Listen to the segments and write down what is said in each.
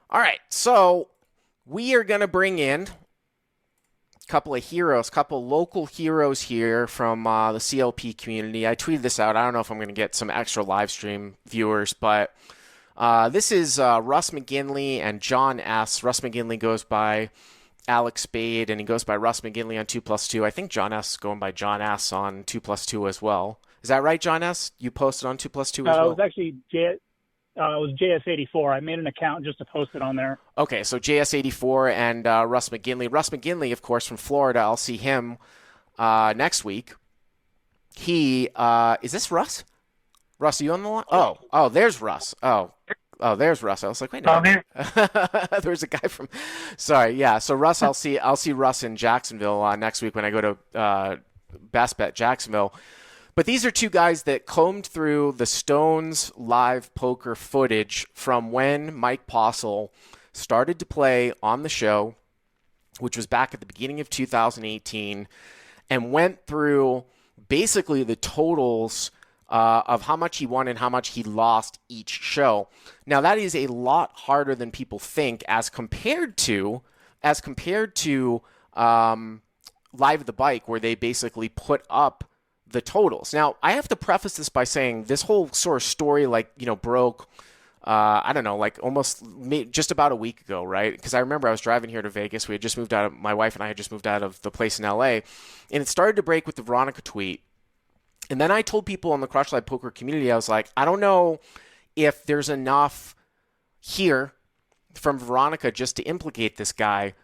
All right, so we are going to bring in a couple of heroes, couple local heroes here from the CLP community. I tweeted this out. I don't know if I'm going to get some extra live stream viewers, but this is Russ McGinley and JohnS. Russ McGinley goes by Alex Spade, and he goes by Russ McGinley on 2plus2. I think JohnS is going by JohnS on 2plus2 as well. Is that right, JohnS? You posted on 2plus2 as It well? was actually it was JS84. I made an account just to post it on there. Okay, so JS84 and Russ McGinley. Russ McGinley, of course, from Florida. I'll see him next week. He is this Russ? Russ, are you on the line? Oh, there's Russ. There's Russ. I was like, wait a minute. There's a guy from. Sorry, yeah. So Russ, I'll see Russ in Jacksonville next week when I go to Best Bet Jacksonville. But these are two guys that combed through the Stones live poker footage from when Mike Postle started to play on the show, which was back at the beginning of 2018, and went through basically the totals of how much he won and how much he lost each show. Now that is a lot harder than people think, as compared to Live at the Bike, where they basically put up the totals. Now, I have to preface this by saying this whole sort of story, broke, I don't know, like almost just about a week ago, right? Because I remember I was driving here to Vegas. We had just moved out of, my wife and I had just moved out of the place in LA, and it started to break with the Veronica tweet. And then I told people in the Crush Live Poker community, I was like, I don't know if there's enough here from Veronica just to implicate this guy,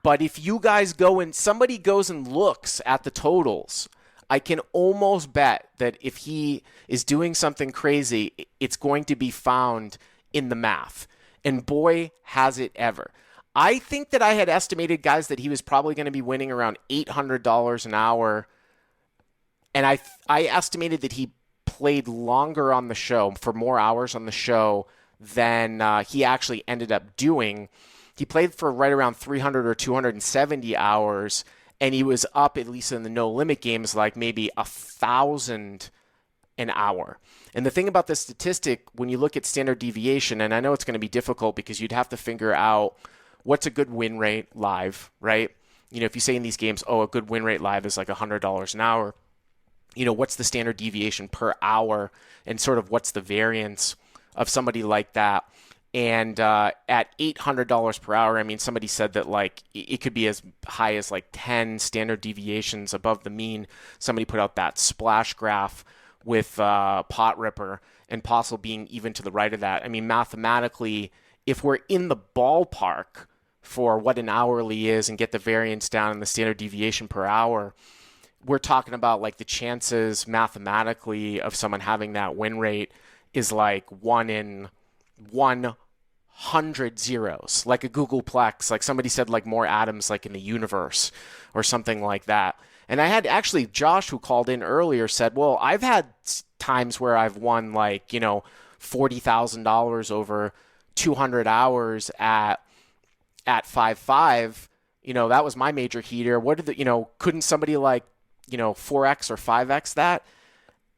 but if you guys go and somebody goes and looks at the totals, I can almost bet that if he is doing something crazy, it's going to be found in the math. And boy, has it ever. I think that I had estimated, guys, that he was probably going to be winning around $800 an hour. And I estimated that he played longer on the show, for more hours on the show, than he actually ended up doing. He played for right around 300 or 270 hours, and he was up, at least in the no limit games, like maybe 1,000 an hour. And the thing about this statistic, when you look at standard deviation, and I know it's going to be difficult because you'd have to figure out what's a good win rate live, right? You know, if you say in these games, a good win rate live is like $100 an hour, you know, what's the standard deviation per hour, and sort of what's the variance of somebody like that? And at $800 per hour, I mean, somebody said that like it could be as high as like 10 standard deviations above the mean. Somebody put out that splash graph with Pot Ripper and Postle being even to the right of that. I mean, mathematically, if we're in the ballpark for what an hourly is and get the variance down in the standard deviation per hour, we're talking about like the chances mathematically of someone having that win rate is like 1 in 100 zeros, like a Googleplex, like somebody said, like more atoms like in the universe or something like that. And I had actually Josh, who called in earlier, said, well, I've had times where I've won like, you know, $40,000 over 200 hours at 5-5. You know, that was my major heater. What did the, you know, couldn't somebody like, you know, 4x or 5x that?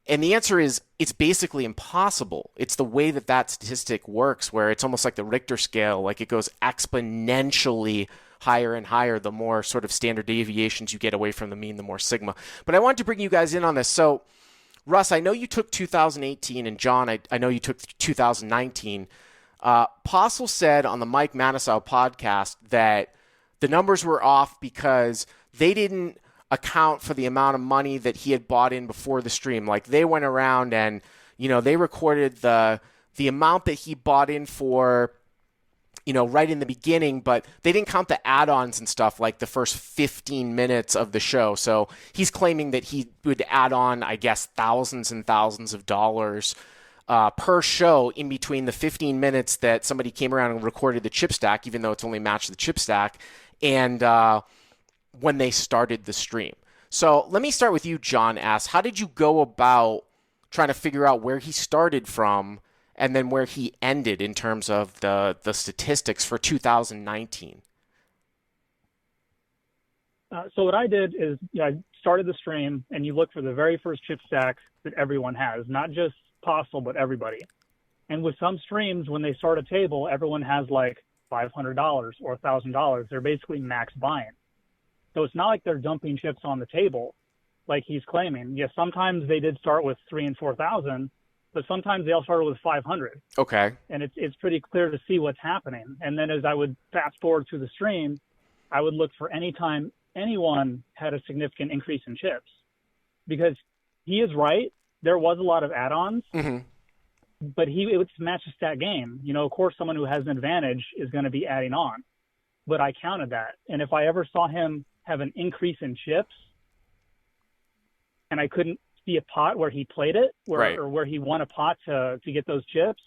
And the answer is it's basically impossible. It's the way that statistic works, where it's almost like the Richter scale, like it goes exponentially higher and higher the more sort of standard deviations you get away from the mean, the more sigma. But I wanted to bring you guys in on this. So, Russ, I know you took 2018, and John, I know you took 2019. Postle said on the Mike Manasow podcast that the numbers were off because they didn't account for the amount of money that he had bought in before the stream. Like they went around and, you know, they recorded the amount that he bought in for, you know, right in the beginning, but they didn't count the add-ons and stuff like the first 15 minutes of the show. So he's claiming that he would add on, I guess, thousands and thousands of dollars per show in between the 15 minutes that somebody came around and recorded the chip stack, even though it's only matched the chip stack, and when they started the stream. So let me start with you, JohnS. How did you go about trying to figure out where he started from and then where he ended in terms of the statistics for 2019? So what I did is I started the stream, and you look for the very first chip stack that everyone has, not just Postle, but everybody. And with some streams, when they start a table, everyone has like $500 or $1,000. They're basically max buying. So it's not like they're dumping chips on the table like he's claiming. Yes, sometimes they did start with 3,000 and 4,000, but sometimes they all started with 500. Okay. And it's pretty clear to see what's happening. And then as I would fast forward through the stream, I would look for any time anyone had a significant increase in chips, because he is right. There was a lot of add-ons, but it was match a stat game. You know, of course, someone who has an advantage is going to be adding on, but I counted that. And if I ever saw him have an increase in chips and I couldn't see a pot where he played it or where he won a pot to get those chips,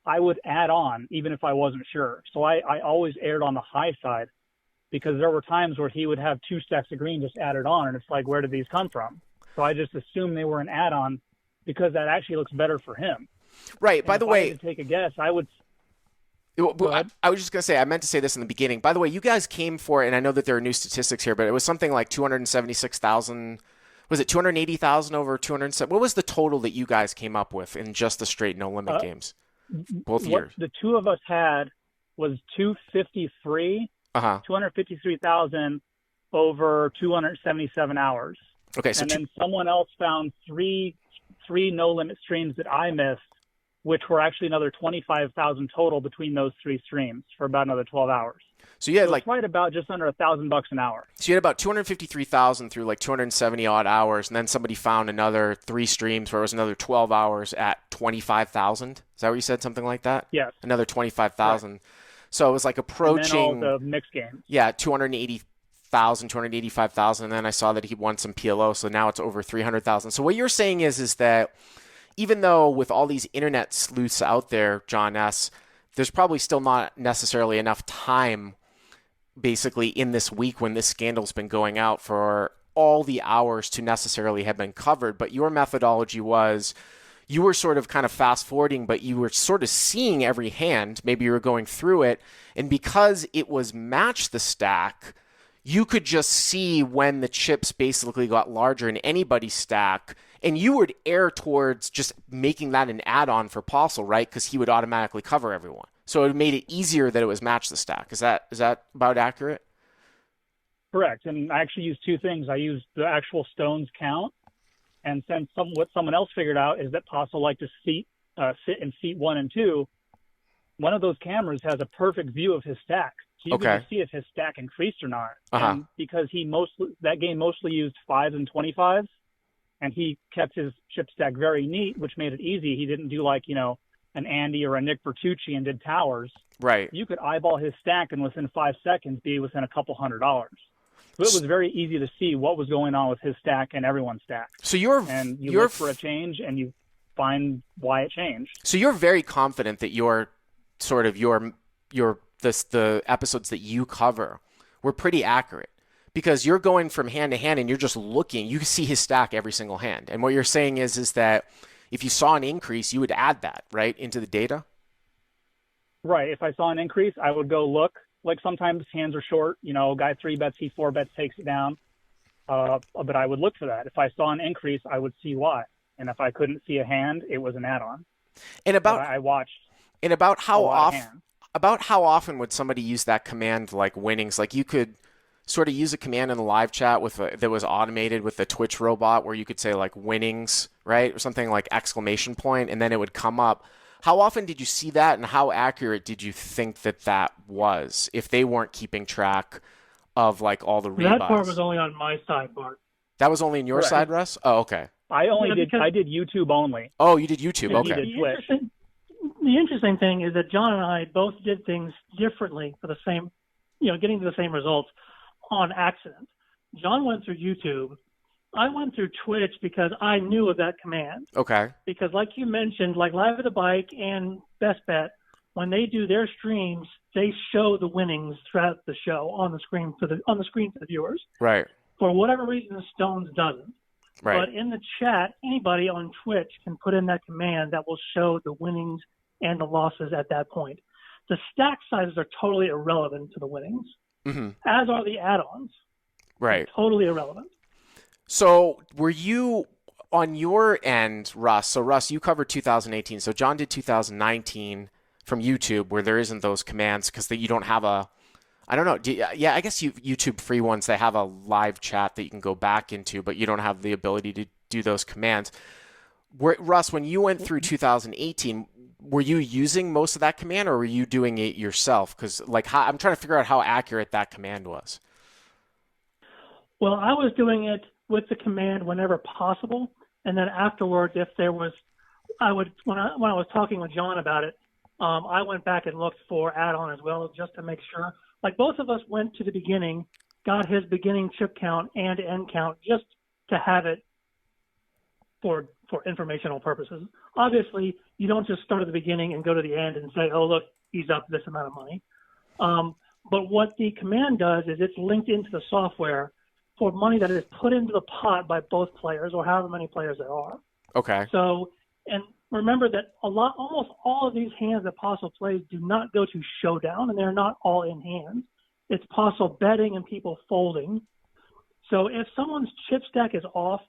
I would add on even if I wasn't sure. So I always erred on the high side, because there were times where he would have 2 stacks of green just added on, and it's like, where did these come from? So I just assumed they were an add-on because that actually looks better for him. Right. And by the if I way, had to take a guess, I would. I was just going to say, I meant to say this in the beginning. By the way, you guys came for, and I know that there are new statistics here, but it was something like 276,000. Was it 280,000 over 207? What was the total that you guys came up with in just the straight no limit games? Both years. The two of us had was 253,000 over 277 hours. Okay, so and then someone else found three no limit streams that I missed, which were actually another 25,000 total between those 3 streams for about another 12 hours. So you had it's right about just under $1,000 an hour. So you had about 253,000 through like 270 odd hours, and then somebody found another 3 streams where it was another 12 hours at 25,000. Is that what you said? Something like that? Yes. Another 25,000. Right. So it was like approaching. And then all the mixed games. Yeah, 280,000, 285,000, and then I saw that he won some PLO, so now it's over 300,000. So what you're saying is that even though with all these internet sleuths out there, JohnS, there's probably still not necessarily enough time basically in this week when this scandal's been going out for all the hours to necessarily have been covered. But your methodology was you were sort of kind of fast forwarding, but you were sort of seeing every hand. Maybe you were going through it. And because it was match the stack, you could just see when the chips basically got larger in anybody's stack. And you would err towards just making that an add-on for Postle, right? Because he would automatically cover everyone. So it made it easier that it was match the stack. Is that about accurate? Correct. And I actually used 2 things. I used the actual stones count, and since what someone else figured out is that Postle liked to sit in seat 1 and 2. One of those cameras has a perfect view of his stack, so you can see if his stack increased or not. And because that game mostly used 5s and 25s, and he kept his chip stack very neat, which made it easy. He didn't do like, an Andy or a Nick Bertucci and did towers. Right. You could eyeball his stack and within 5 seconds be within a couple $100. So it was very easy to see what was going on with his stack and everyone's stack. So you look for a change and you find why it changed. So you're very confident that the episodes that you cover were pretty accurate, because you're going from hand to hand and you're just looking. You see his stack every single hand. And what you're saying is that if you saw an increase, you would add that, right, into the data? Right. If I saw an increase, I would go look. Like sometimes hands are short, guy 3 bets, he 4 bets, takes it down. But I would look for that. If I saw an increase, I would see why. And if I couldn't see a hand, it was an add-on. And I watched. And about how often would somebody use that command, like winnings? Like you could sort of use a command in the live chat that was automated with the Twitch robot, where you could say like winnings, right, or something like exclamation point, and then it would come up. How often did you see that, and how accurate did you think that was, if they weren't keeping track of like all the rebuys? That part was only on my side, Bart. That was only on your side, Russ? Oh, okay. I did YouTube only. Oh, you did YouTube. Okay. He did Twitch. The interesting thing is that John and I both did things differently for the same, getting to the same results on accident. John went through YouTube. I went through Twitch because I knew of that command. Okay. Because like you mentioned, like Live at the Bike and Best Bet, when they do their streams, they show the winnings throughout the show on the screen for the viewers. Right. For whatever reason, Stones doesn't. Right. But in the chat, anybody on Twitch can put in that command that will show the winnings and the losses at that point. The stack sizes are totally irrelevant to the winnings, as are the add-ons. Right. They're totally irrelevant. So were you on your end, Russ? So Russ, you covered 2018. So John did 2019. from YouTube where there isn't those commands because you don't have a, I don't know. Yeah, I guess YouTube free ones, they have a live chat that you can go back into, but you don't have the ability to do those commands. Russ, when you went through 2018, were you using most of that command or were you doing it yourself? Because I'm trying to figure out how accurate that command was. Well, I was doing it with the command whenever possible, and then afterwards, if there was, when I was talking with John about it, I went back and looked for add-on as well, just to make sure. Like both of us went to the beginning, got his beginning chip count and end count just to have it for informational purposes. Obviously, you don't just start at the beginning and go to the end and say, oh, look, he's up this amount of money. But what the command does is it's linked into the software for money that is put into the pot by both players or however many players there are. Okay. So, and remember that almost all of these hands that Postle plays do not go to showdown, and they're not all in hands. It's Postle betting and people folding. So if someone's chip stack is off,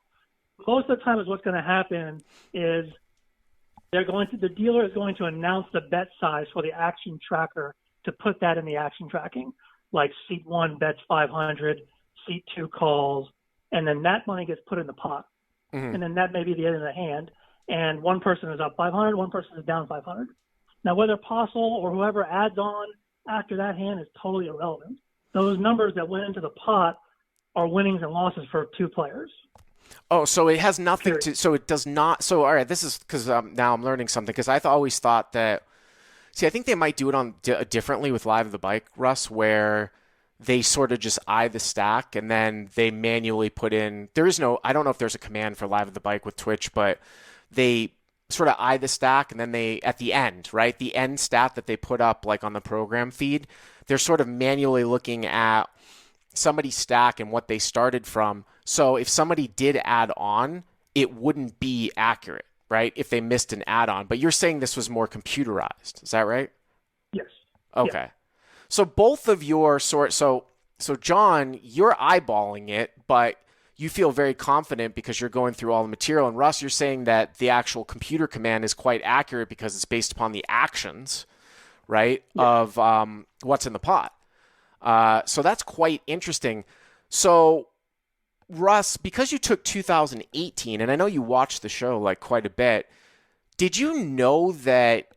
most of the time is what's going to happen is the dealer is going to announce the bet size for the action tracker to put that in the action tracking. Like seat 1 bets 500, seat 2 calls, and then that money gets put in the pot. Mm-hmm. And then that may be the end of the hand. And one person is up 500, one person is down 500. Now, whether Postle or whoever adds on after that hand is totally irrelevant. Those numbers that went into the pot are winnings and losses for two players. Oh, so it has nothing to, so it does not, so all right, this is, because now I'm learning something, because I always thought that, I think they might do it on differently with Live at the Bike, Russ, where they sort of just eye the stack and then they manually put in, I don't know if there's a command for Live at the Bike with Twitch, but they sort of eye the stack and then they, at the end, right, the end stat that they put up like on the program feed, they're sort of manually looking at somebody's stack and what they started from. So if somebody did add on, it wouldn't be accurate, right, if they missed an add-on. But you're saying this was more computerized. Is that right? Yes. Okay. Yeah. So both of your so John, you're eyeballing it, but you feel very confident because you're going through all the material. And Russ, you're saying that the actual computer command is quite accurate because it's based upon the actions, right, of what's in the pot. So that's quite interesting. So Russ, because you took 2018, and I know you watched the show like quite a bit, did you know that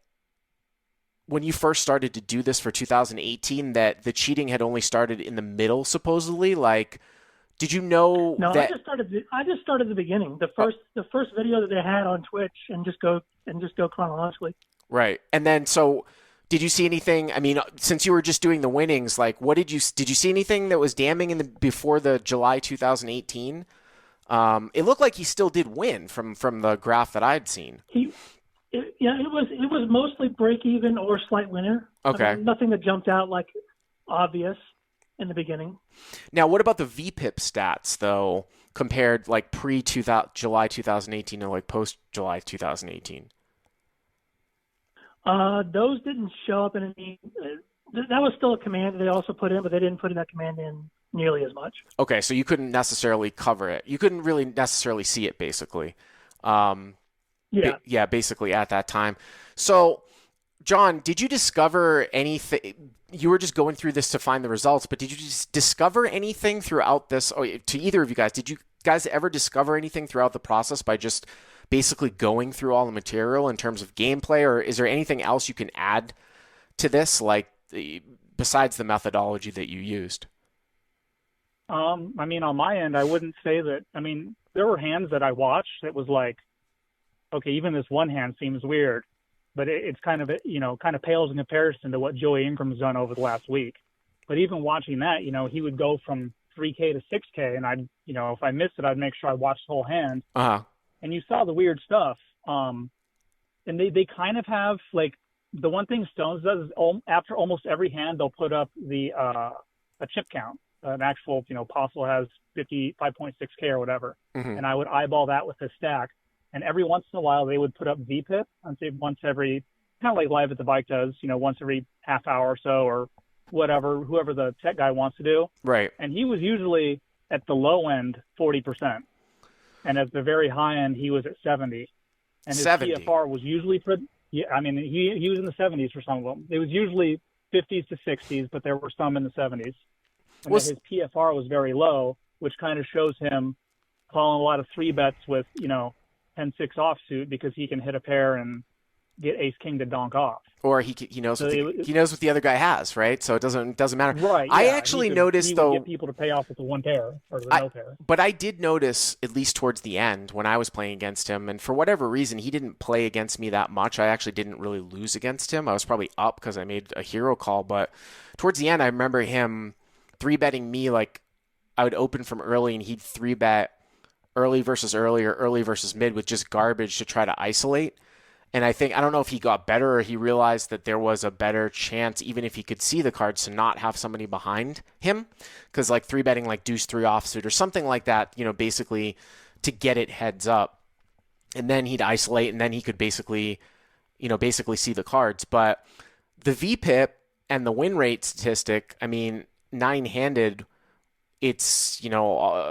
when you first started to do this for 2018 that the cheating had only started in the middle, supposedly? Like, did you know No, that... I just started the beginning. The first video that they had on Twitch and just go chronologically. Right. And then so did you see anything? I mean, since you were just doing the winnings, like what did you see anything that was damning before the July 2018? It looked like he still did win from the graph that I'd seen. It was mostly break even or slight winner. Okay. I mean, nothing that jumped out like obvious in the beginning. Now, what about the VPIP stats though, compared like July 2018 to like post July 2018? Those didn't show up in any. That was still a command that they also put in, but they didn't put that command in nearly as much. Okay, so you couldn't necessarily cover it. You couldn't really necessarily see it, basically. Yeah, basically at that time. So, John, did you discover anything? You were just going through this to find the results, but did you just discover anything throughout this? Oh, to either of you guys, did you guys ever discover anything throughout the process by just basically going through all the material in terms of gameplay, or is there anything else you can add to this, like besides the methodology that you used? I mean, on my end, I wouldn't say that. I mean, there were hands that I watched that was like, okay, even this one hand seems weird, but it's kind of pales in comparison to what Joey Ingram's done over the last week. But even watching that, he would go from 3K to 6K, and if I missed it, I'd make sure I watched the whole hand. Uh-huh. And you saw the weird stuff. And they kind of have, like, the one thing Stones does is after almost every hand, they'll put up a chip count. An actual, Postle has 55.6K or whatever. Mm-hmm. And I would eyeball that with a stack. And every once in a while, they would put up VPIP, I'd say once every, kind of like Live at the Bike does, once every half hour or so, or whatever, whoever the tech guy wants to do. Right. And he was usually at the low end 40%. And at the very high end, he was at 70. And his 70. TFR was usually Yeah, I mean, he was in the 70s for some of them. It was usually 50s to 60s, but there were some in the 70s. And Well, then his PFR was very low, which kind of shows him calling a lot of 3-bets with, 10-6 offsuit because he can hit a pair and get ace-king to donk off. or he knows he knows what the other guy has, right? So it doesn't matter. Right. Yeah. I actually noticed he though, would get people to pay off with the one pair or the no pair. but I did notice at least towards the end when I was playing against him, and for whatever reason he didn't play against me that much. I actually didn't really lose against him. I was probably up because I made a hero call, but towards the end I remember him 3-betting me. Like I would open from early and he'd 3-bet early versus early or early versus mid with just garbage to try to isolate. And I don't know if he got better or he realized that there was a better chance, even if he could see the cards, to not have somebody behind him. Because like 3-betting like deuce 3 offsuit or something like that, basically to get it heads up. And then he'd isolate and then he could basically see the cards. But the VPIP and the win rate statistic, I mean, 9-handed, it's,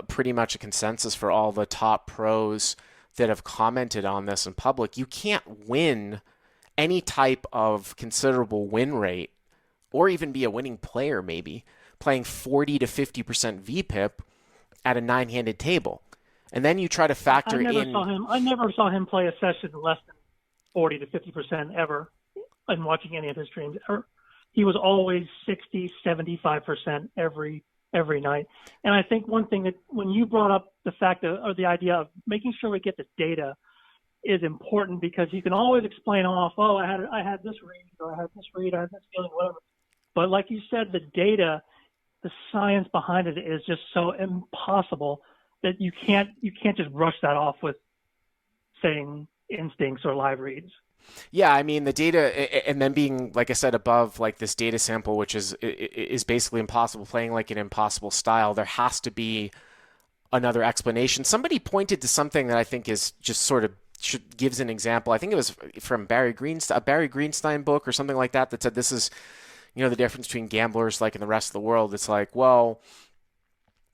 pretty much a consensus for all the top pros that have commented on this in public. You can't win any type of considerable win rate or even be a winning player maybe playing 40 to 50% VPIP at a 9-handed table. And then you try to factor I never saw him play a session less than 40 to 50% ever in watching any of his streams. He was always 60, 75% every night. And I think one thing that when you brought up the fact or the idea of making sure we get the data is important, because you can always explain off, I had this read, or I had this read, I had this feeling, whatever. But like you said, the data, the science behind it is just so impossible that you can't just brush that off with saying instincts or live reads. Yeah, I mean the data, and then being, like I said, above like this data sample, which is basically impossible, playing like an impossible style. There has to be another explanation. Somebody pointed to something that I think is just sort of gives an example. I think it was from Barry Greenstein book or something like that said this is, the difference between gamblers like in the rest of the world. It's like, well,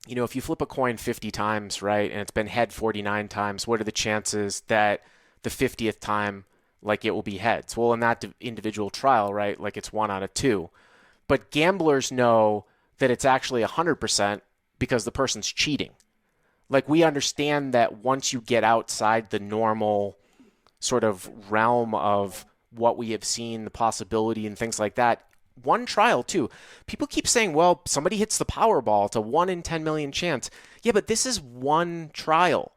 if you flip a coin 50 times, right, and it's been head 49 times, what are the chances that the 50th time like it will be heads? Well, in that individual trial, right, like it's 1 out of 2. But gamblers know that it's actually 100% because the person's cheating. Like we understand that once you get outside the normal sort of realm of what we have seen, the possibility and things like that, one trial too. People keep saying, well, somebody hits the Powerball. It's a 1 in 10 million chance. Yeah, but this is one trial.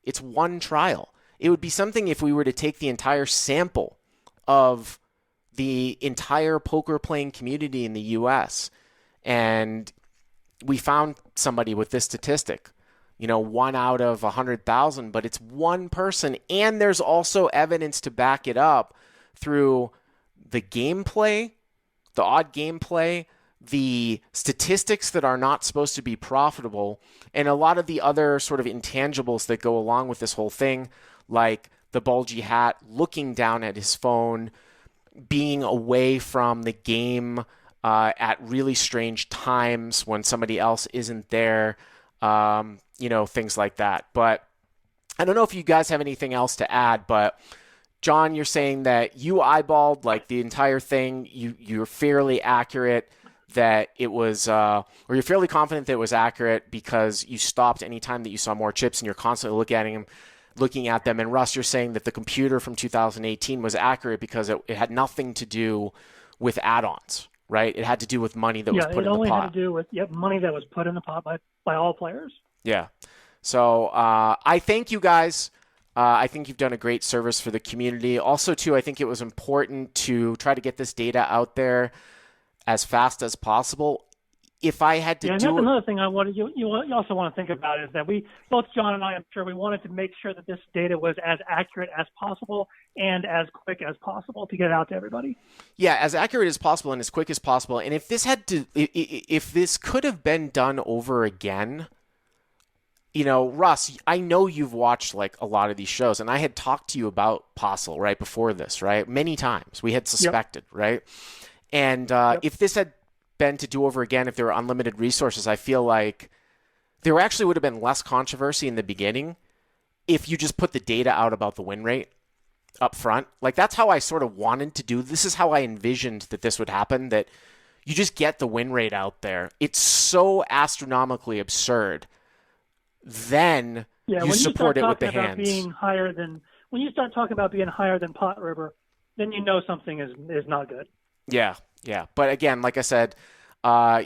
It's one trial. It would be something if we were to take the entire sample of the entire poker playing community in the US and we found somebody with this statistic, 1 out of 100,000, but it's one person. And there's also evidence to back it up through the gameplay, the odd gameplay, the statistics that are not supposed to be profitable, and a lot of the other sort of intangibles that go along with this whole thing, like the bulgy hat, looking down at his phone, being away from the game at really strange times when somebody else isn't there, things like that. But I don't know if you guys have anything else to add, but John, you're saying that you eyeballed like the entire thing. You're fairly accurate that it was, or you're fairly confident that it was accurate because you stopped any time that you saw more chips and you're constantly looking at them. And Russ, you're saying that the computer from 2018 was accurate because it had nothing to do with add-ons, right? It had to do with money that was put in the pot. Yeah, it only had to do with money that was put in the pot by all players. Yeah. So I thank you guys. I think you've done a great service for the community. Also, too, I think it was important to try to get this data out there as fast as possible. If I had to do that's another thing I wanted you also want to think about is that both John and I, I'm sure, we wanted to make sure that this data was as accurate as possible and as quick as possible to get it out to everybody. Yeah, as accurate as possible and as quick as possible. And if this could have been done over again, Russ, I know you've watched like a lot of these shows, and I had talked to you about Postle right before this, right? Many times we had suspected, right? And if this had been to do over again, if there were unlimited resources, I feel like there actually would have been less controversy in the beginning if you just put the data out about the win rate. up front. Like that's how I sort of wanted to do. This is how I envisioned that this would happen, that you just get the win rate out there. It's so astronomically absurd. Then you support it with the hands. When you start talking about being higher than Pot River, then you know something is not good. Yeah. But again, like I said,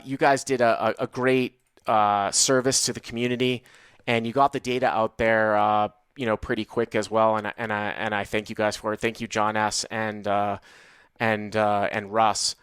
you guys did a great service to the community, and you got the data out there, pretty quick as well. And I thank you guys for it. Thank you, JohnS and Russ.